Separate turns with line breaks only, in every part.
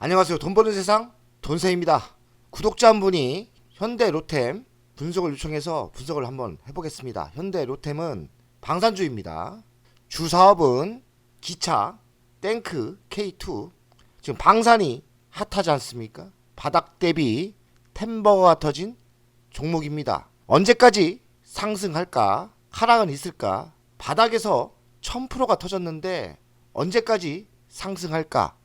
안녕하세요. 돈 버는 세상 돈세입니다. 구독자 한 분이 현대 로템 분석을 요청해서 분석을 한번 해보겠습니다. 현대 로템은 방산주입니다. 주 사업은 기차, 탱크, K2. 지금 방산이 핫하지 않습니까? 바닥 대비 템버가 터진 종목입니다. 언제까지 상승할까? 하락은 있을까? 바닥에서 1000%가 터졌는데 언제까지 상승할까?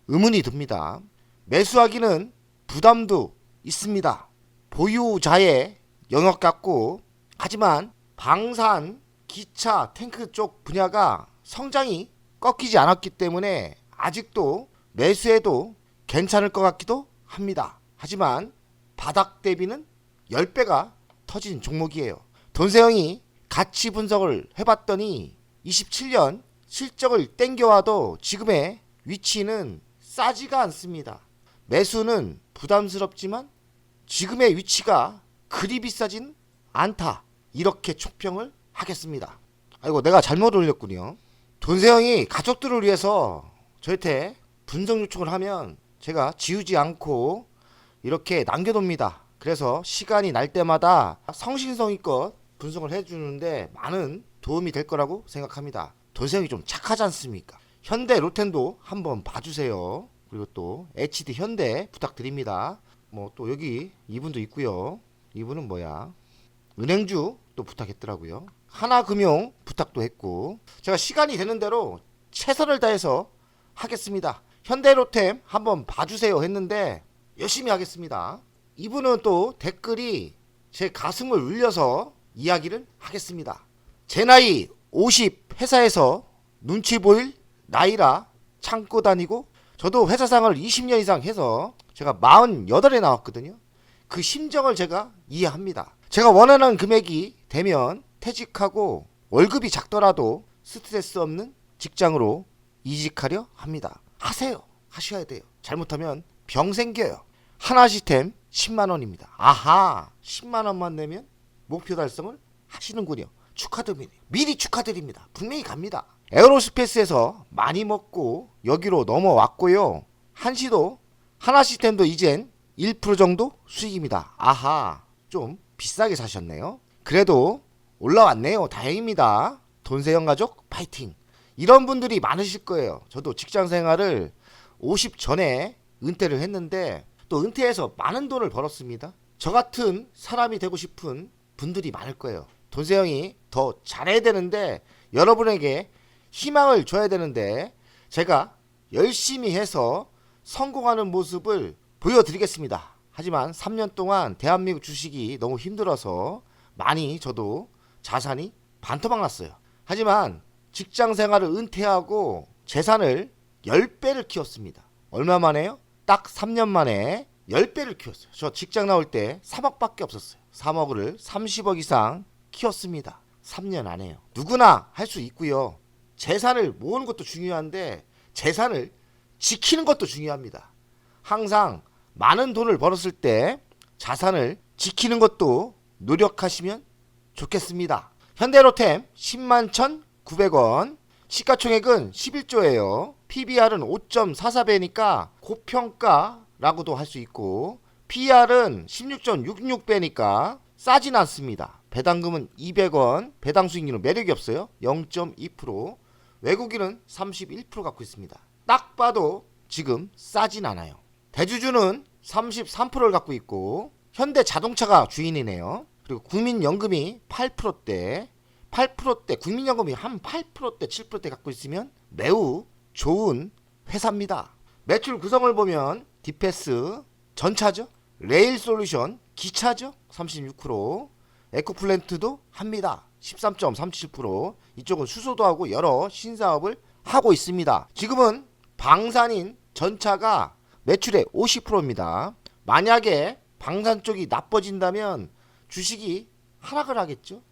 의문이 듭니다. 매수하기는 부담도 있습니다. 보유자의 영역 같고, 하지만 방산, 기차, 탱크 쪽 분야가 성장이 꺾이지 않았기 때문에 아직도 매수해도 괜찮을 것 같기도 합니다. 하지만 바닥 대비는 10배가 터진 종목이에요. 돈세형이 가치 분석을 해봤더니 27년 실적을 땡겨와도 지금의 위치는 싸지가 않습니다. 매수는 부담스럽지만 지금의 위치가 그리 비싸진 않다. 이렇게 총평을 하겠습니다. 아이고, 내가 잘못 올렸군요. 돈세형이 가족들을 위해서 저한테 분석 요청을 하면 제가 지우지 않고 이렇게 남겨둡니다. 그래서 시간이 날 때마다 성신성의껏 분석을 해주는데 많은 도움이 될 거라고 생각합니다. 돈세형이 좀 착하지 않습니까? 현대 로템도 한번 봐주세요. 그리고 또 HD 현대 부탁드립니다. 뭐 또 여기 이분도 있고요. 이분은 뭐야? 은행주 또 부탁했더라고요. 하나금융 부탁도 했고, 제가 시간이 되는 대로 최선을 다해서 하겠습니다. 현대 로템 한번 봐주세요 했는데 열심히 하겠습니다. 이분은 또 댓글이 제 가슴을 울려서 이야기를 하겠습니다. 제 나이 50 회사에서 눈치 보일 나이라 참고 다니고, 저도 회사 생활을 20년 이상 해서 제가 48에 나왔거든요. 그 심정을 제가 이해합니다. 제가 원하는 금액이 되면 퇴직하고 월급이 작더라도 스트레스 없는 직장으로 이직하려 합니다. 하세요. 하셔야 돼요. 잘못하면 병 생겨요. 하나 시스템 10만원입니다. 아하, 10만원만 내면 목표 달성을 하시는군요. 축하드립니다. 미리 축하드립니다. 분명히 갑니다. 에어로스페이스에서 많이 먹고 여기로 넘어왔고요. 한시도 하나 시스템도 이젠 1% 정도 수익입니다. 아하, 좀 비싸게 사셨네요. 그래도 올라왔네요. 다행입니다. 돈세형 가족 파이팅. 이런 분들이 많으실 거예요. 저도 직장 생활을 50 전에 은퇴를 했는데 또 은퇴해서 많은 돈을 벌었습니다. 저 같은 사람이 되고 싶은 분들이 많을 거예요. 돈세형이 더 잘해야 되는데, 여러분에게 희망을 줘야 되는데, 제가 열심히 해서 성공하는 모습을 보여드리겠습니다. 하지만 3년 동안 대한민국 주식이 너무 힘들어서 많이 저도 자산이 반토막 났어요. 하지만 직장 생활을 은퇴하고 재산을 10배를 키웠습니다. 얼마 만에요? 딱 3년 만에 10배를 키웠어요. 저 직장 나올 때 3억밖에 없었어요. 3억을 30억 이상 키웠습니다. 3년 안에요. 누구나 할 수 있고요. 재산을 모으는 것도 중요한데 재산을 지키는 것도 중요합니다. 항상 많은 돈을 벌었을 때 자산을 지키는 것도 노력하시면 좋겠습니다. 현대로템 10만 1,900원, 시가총액은 11조예요. PBR은 5.44배니까 고평가라고도 할 수 있고, PR은 16.66배니까 싸진 않습니다. 배당금은 200원, 배당 수익률은 매력이 없어요. 0.2%, 외국인은 31% 갖고 있습니다. 딱 봐도 지금 싸진 않아요. 대주주는 33%를 갖고 있고, 현대자동차가 주인이네요. 그리고 국민연금이 8%대, 국민연금이 한 8%대, 7%대 갖고 있으면 매우 좋은 회사입니다. 매출 구성을 보면 디패스, 전차죠. 레일솔루션, 기차죠. 36%, 에코플랜트도 합니다. 13.37%. 이쪽은 수소도 하고 여러 신사업을 하고 있습니다. 지금은 방산인 전차가 매출의 50%입니다. 만약에 방산 쪽이 나빠진다면 주식이 하락을 하겠죠.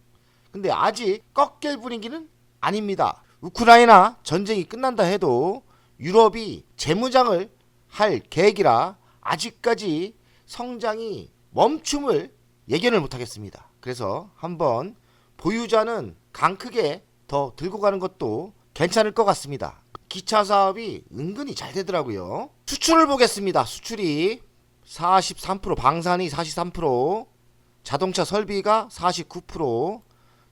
근데 아직 꺾일 분위기는 아닙니다. 우크라이나 전쟁이 끝난다 해도 유럽이 재무장을 할 계획이라 아직까지 성장이 멈춤을 예견을 못하겠습니다. 그래서 한번 보유자는 강 크게 더 들고 가는 것도 괜찮을 것 같습니다. 기차 사업이 은근히 잘 되더라고요. 수출을 보겠습니다. 수출이 43%, 방산이 43%, 자동차 설비가 49%,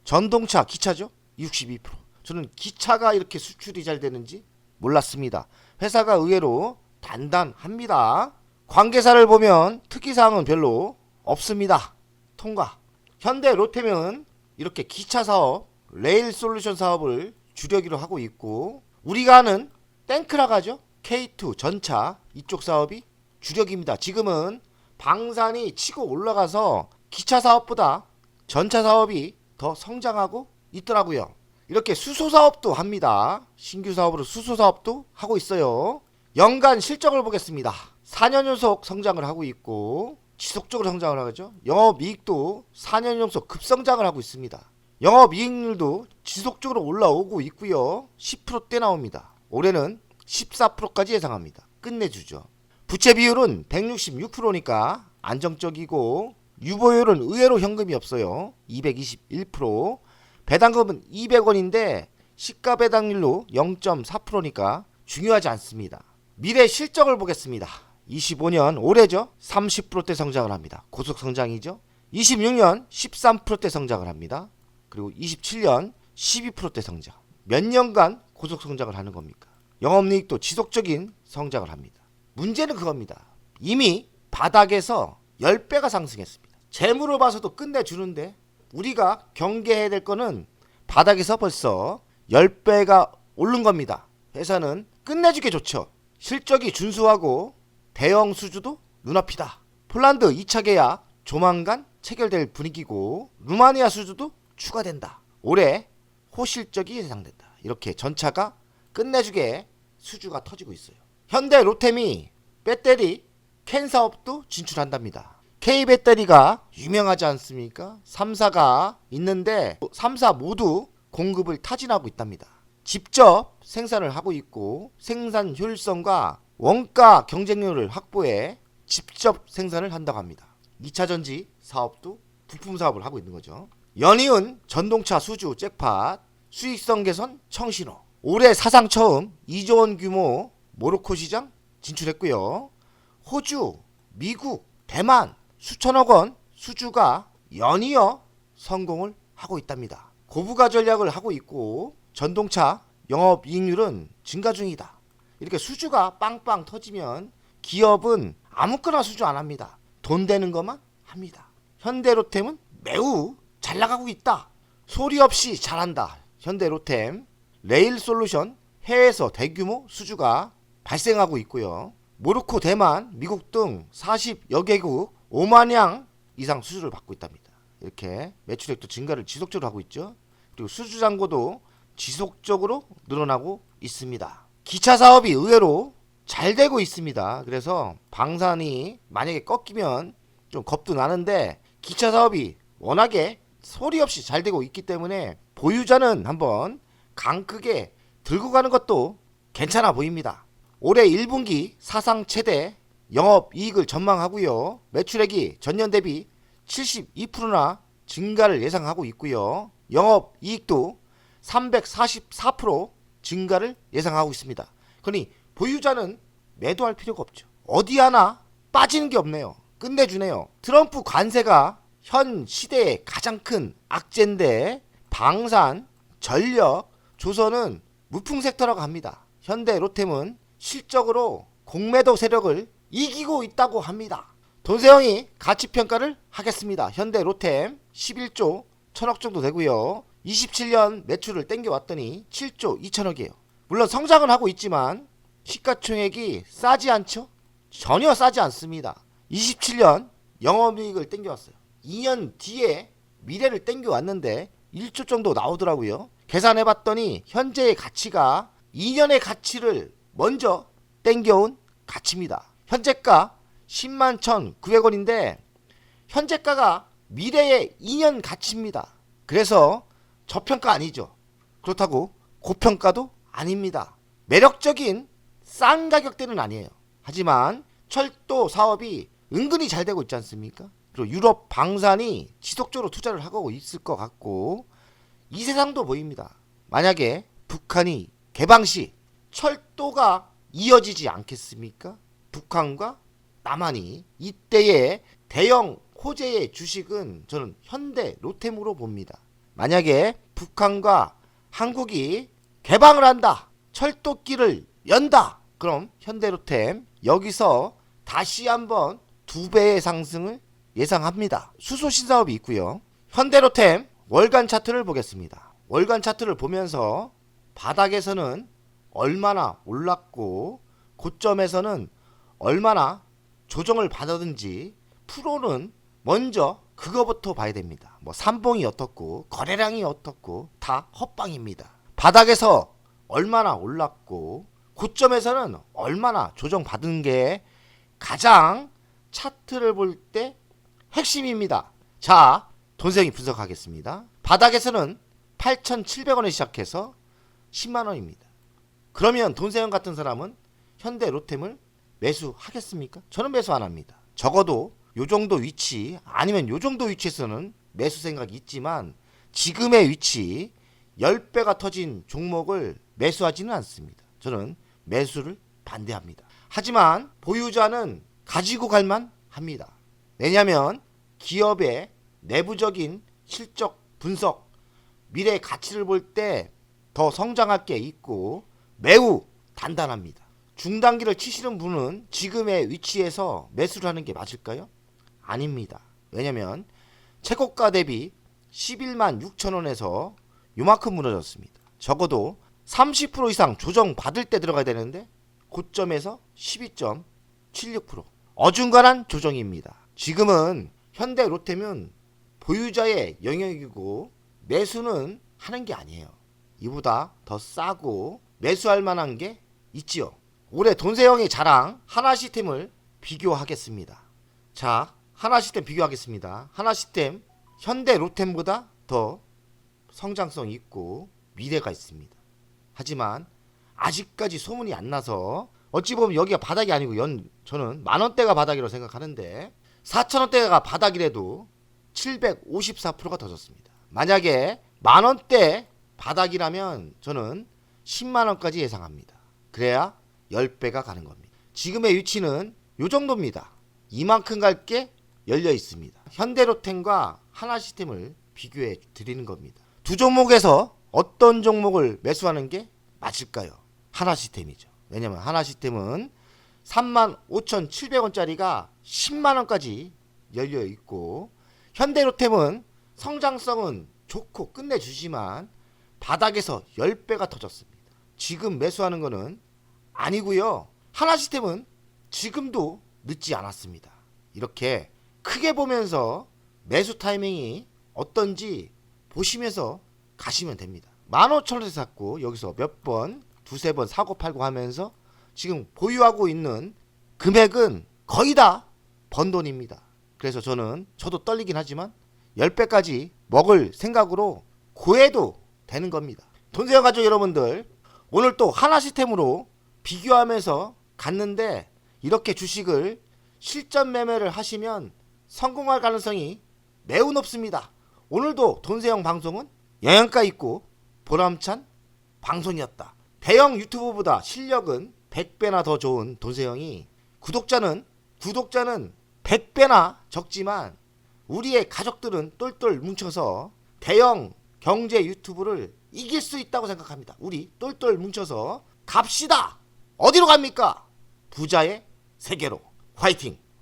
전동차 기차죠 62%. 저는 기차가 이렇게 수출이 잘 되는지 몰랐습니다. 회사가 의외로 단단합니다. 관계사를 보면 특이사항은 별로 없습니다. 통과. 현대 롯데면 이렇게 기차 사업, 레일 솔루션 사업을 주력으로 하고 있고, 우리가 아는 땡크라고 하죠. K2 전차 이쪽 사업이 주력입니다. 지금은 방산이 치고 올라가서 기차 사업보다 전차 사업이 더 성장하고 있더라고요. 이렇게 수소 사업도 합니다. 신규 사업으로 수소 사업도 하고 있어요. 연간 실적을 보겠습니다. 4년 연속 성장을 하고 있고 지속적으로 성장을 하죠. 영업이익도 4년 연속 급성장을 하고 있습니다. 영업이익률도 지속적으로 올라오고 있고요. 10%대 나옵니다. 올해는 14%까지 예상합니다. 끝내주죠. 부채 비율은 166%니까 안정적이고, 유보율은 의외로 현금이 없어요. 221%. 배당금은 200원인데 시가 배당률로 0.4%니까 중요하지 않습니다. 미래 실적을 보겠습니다. 25년 올해죠. 30%대 성장을 합니다. 고속 성장이죠. 26년 13%대 성장을 합니다. 그리고 27년 12%대 성장. 몇 년간 고속 성장을 하는 겁니까? 영업이익도 지속적인 성장을 합니다. 문제는 그겁니다. 이미 바닥에서 10배가 상승했습니다. 재물을 봐서도 끝내주는데, 우리가 경계해야 될 거는 바닥에서 벌써 10배가 오른 겁니다. 회사는 끝내주게 좋죠. 실적이 준수하고 대형 수주도 눈앞이다. 폴란드 2차 계약 조만간 체결될 분위기고, 루마니아 수주도 추가된다. 올해 호실적이 예상된다. 이렇게 전차가 끝내주게 수주가 터지고 있어요. 현대 로템이 배터리 캔 사업도 진출한답니다. K배터리가 유명하지 않습니까? 3사가 있는데 3사 모두 공급을 타진하고 있답니다. 직접 생산을 하고 있고, 생산 효율성과 원가 경쟁력을 확보해 직접 생산을 한다고 합니다. 2차 전지 사업도 부품 사업을 하고 있는 거죠. 연이은 전동차 수주 잭팟, 수익성 개선 청신호. 올해 사상 처음 2조 원 규모 모로코 시장 진출했고요. 호주, 미국, 대만 수천억 원 수주가 연이어 성공을 하고 있답니다. 고부가 전략을 하고 있고, 전동차 영업이익률은 증가 중이다. 이렇게 수주가 빵빵 터지면 기업은 아무거나 수주 안 합니다. 돈 되는 것만 합니다. 현대로템은 매우 잘 나가고 있다. 소리 없이 잘한다. 현대로템 레일 솔루션 해외에서 대규모 수주가 발생하고 있고요. 모로코, 대만, 미국 등 40여 개국 5만 양 이상 수주를 받고 있답니다. 이렇게 매출액도 증가를 지속적으로 하고 있죠. 그리고 수주 잔고도 지속적으로 늘어나고 있습니다. 기차 사업이 의외로 잘 되고 있습니다. 그래서 방산이 만약에 꺾이면 좀 겁도 나는데, 기차 사업이 워낙에 소리 없이 잘 되고 있기 때문에 보유자는 한번 강 크게 들고 가는 것도 괜찮아 보입니다. 올해 1분기 사상 최대 영업이익을 전망하고요. 매출액이 전년 대비 72%나 증가를 예상하고 있고요. 영업이익도 344% 증가를 예상하고 있습니다. 그러니 보유자는 매도할 필요가 없죠. 어디 하나 빠지는 게 없네요. 끝내주네요. 트럼프 관세가 현 시대의 가장 큰 악재인데, 방산, 전력, 조선은 무풍 섹터라고 합니다. 현대 로템은 실적으로 공매도 세력을 이기고 있다고 합니다. 돈세영이 가치평가를 하겠습니다. 현대 로템 11조 1000억 정도 되고요. 27년 매출을 땡겨왔더니 7조 2천억이에요. 물론 성장은 하고 있지만 시가총액이 싸지 않죠? 전혀 싸지 않습니다. 27년 영업이익을 땡겨왔어요. 2년 뒤에 미래를 땡겨왔는데 1조 정도 나오더라고요. 계산해봤더니 현재의 가치가 2년의 가치를 먼저 땡겨온 가치입니다. 현재가 10만 1,900원인데 현재가가 미래의 2년 가치입니다. 그래서 저평가 아니죠. 그렇다고 고평가도 아닙니다. 매력적인 싼 가격대는 아니에요. 하지만 철도 사업이 은근히 잘 되고 있지 않습니까? 그리고 유럽 방산이 지속적으로 투자를 하고 있을 것 같고, 이 세상도 보입니다. 만약에 북한이 개방 시 철도가 이어지지 않겠습니까? 북한과 남한이. 이때의 대형 호재의 주식은 저는 현대 로템으로 봅니다. 만약에 북한과 한국이 개방을 한다, 철도길을 연다, 그럼 현대 로템 여기서 다시 한번 2배의 상승을 예상합니다. 수소 신사업이 있고요. 현대 로템 월간 차트를 보겠습니다. 월간 차트를 보면서 바닥에서는 얼마나 올랐고 고점에서는 얼마나 조정을 받았는지 프로는 먼저 그거부터 봐야 됩니다. 뭐 삼봉이 어떻고 거래량이 어떻고 다 헛방입니다. 바닥에서 얼마나 올랐고 고점에서는 얼마나 조정받은 게 가장 차트를 볼 때 핵심입니다. 자, 돈생이 분석하겠습니다. 바닥에서는 8,700원에 시작해서 10만원입니다. 그러면 돈세형 같은 사람은 현대 로템을 매수하겠습니까? 저는 매수 안 합니다. 적어도 요 정도 위치 아니면 요 정도 위치에서는 매수 생각이 있지만 지금의 위치 10배가 터진 종목을 매수하지는 않습니다. 저는 매수를 반대합니다. 하지만 보유자는 가지고 갈만 합니다. 왜냐하면 기업의 내부적인 실적 분석, 미래 가치를 볼 때 더 성장할 게 있고 매우 단단합니다. 중단기를 치시는 분은 지금의 위치에서 매수를 하는 게 맞을까요? 아닙니다. 왜냐면 최고가 대비 11만 6천원에서 요만큼 무너졌습니다. 적어도 30% 이상 조정 받을 때 들어가야 되는데 고점에서 12.76% 어중간한 조정입니다. 지금은 현대 로템은 보유자의 영역이고 매수는 하는 게 아니에요. 이보다 더 싸고 매수할 만한 게 있지요. 올해 돈세형의 자랑 하나시스템을 비교하겠습니다. 자, 하나시스템 비교하겠습니다. 하나시스템 현대 로템보다 더 성장성이 있고 미래가 있습니다. 하지만 아직까지 소문이 안 나서 어찌 보면 여기가 바닥이 아니고 저는 만원대가 바닥이라고 생각하는데 4천원대가 바닥이라도 754%가 더 졌습니다. 만약에 만원대 바닥이라면 저는 10만원까지 예상합니다. 그래야 10배가 가는 겁니다. 지금의 위치는 요 정도입니다. 이만큼 갈 게 열려 있습니다. 현대로템과 하나시스템을 비교해 드리는 겁니다. 두 종목에서 어떤 종목을 매수하는 게 맞을까요? 하나시스템이죠. 왜냐면 하나시스템은 35,700원짜리가 10만원까지 열려 있고 현대로템은 성장성은 좋고 끝내주지만 바닥에서 10배가 터졌습니다. 지금 매수하는 거는 아니고요. 하나시스템은 지금도 늦지 않았습니다. 이렇게 크게 보면서 매수 타이밍이 어떤지 보시면서 가시면 됩니다. 15,000원에 샀고 여기서 몇 번, 두세 번 사고 팔고 하면서 지금 보유하고 있는 금액은 거의 다 번 돈입니다. 그래서 저도 떨리긴 하지만 10배까지 먹을 생각으로 고해도 되는 겁니다. 돈세형 가족 여러분들, 오늘 또 하나시스템으로 비교하면서 갔는데 이렇게 주식을 실전 매매를 하시면 성공할 가능성이 매우 높습니다. 오늘도 돈세형 방송은 영양가 있고 보람찬 방송이었다. 대형 유튜브보다 실력은 100배나 더 좋은 돈세형이 구독자는 100배나 적지만 우리의 가족들은 똘똘 뭉쳐서 대형 경제 유튜브를 이길 수 있다고 생각합니다. 우리 똘똘 뭉쳐서 갑시다. 어디로 갑니까? 부자의 세계로. 화이팅!